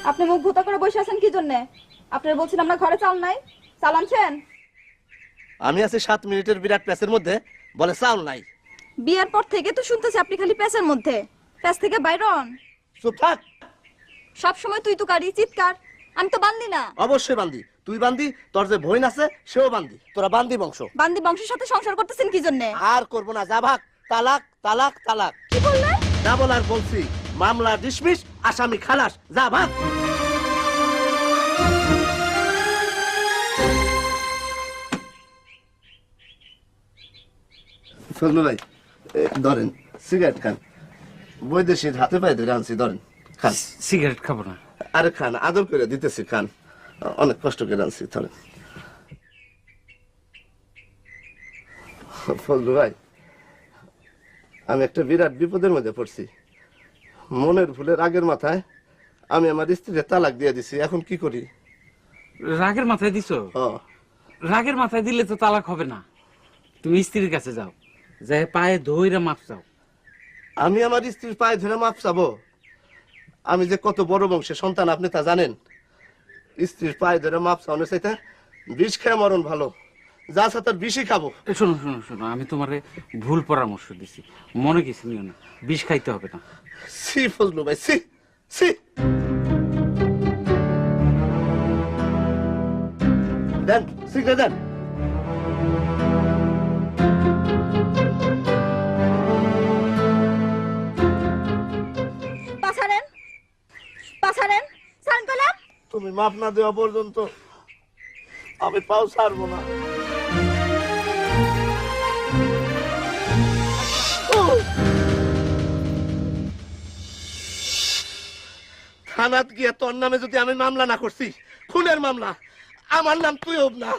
আপনি মুখ ভুতা করে বসে আছেন কি জন্য? আপনারা বলছেন আমরা ঘরে চাল নাই, চাল আনছেন? আমি আছি 7 মিনিটের বিরাট প্যাচের মধ্যে, বলে চাউল নাই। বিয়ের পর থেকে তো শুনতেছি আপনি খালি প্যাচের মধ্যে, প্যাচ থেকে বাইরন। চুপ থাক। সব সময় তুই তো কারি চিৎকার। আমি তো বান্দি না। অবশ্যই বান্দি, তুই বান্দি, তোর যে বোন আছে সেও বান্দি, তোরা বান্দি বংশ। বান্দি বংশের সাথে সংসার করতেছেন কি জন্য? আর করবো না, যা ভাগ। তালাক তালাক তালাক। কি বললেন? যা বলার বলছি, মামলা ডিসমিস, আসামি খালাস, যা ভাগ। ফজলু ভাই ধরেন সিগারেট খান, বৈদেশিক হাতে পায়ে ধরে আনছি, ধরেন খান। সিগারেট খাবো না। আরে খান, আদর করে দিতেছি, খান, অনেক কষ্ট করে আনছি, ধরেন। ফজলু ভাই, আমি একটা বিরাট বিপদের মধ্যে পড়ছি। মনের ভুলে রাগের মাথায় আমি আমার স্ত্রীর তালাক দিয়ে দিছি, এখন কি করি? রাগের মাথায় দিছো? রাগের মাথায় দিলে তো তালাক হবে না। তুমি স্ত্রীর কাছে যাও, যাই পায়ে ধইরা মাপ চাও। আমি আমার স্ত্রীর পায়ে ধরে মাপ চাবো? আমি যে কত বড় বংশের সন্তান আপনি তা জানেন? স্ত্রীর পায়ে ধরে মাপ চাওয়ানোর চাইতে বিষ খেয়ে মরণ ভালো। যা আছে তার বিষই খাবো। শোনো শোনো শোনো, আমি তোমারে ভুল পরামর্শ দিছি, মনে কিছু নিও না, বিষ খাইতে হবে না। সি ফজলু ভাই, সি সি। দেন সিগারেট দেন। পাছারেন, পাছারেন, সান কলাম। তুমি মাপ না দেওয়া পর্যন্ত আমি পাও ছাড়বো না। থানাত গিয়ে তোর নামে যদি আমি মামলা না করছি, খুনের মামলা, আমার নাম তুই হোক না।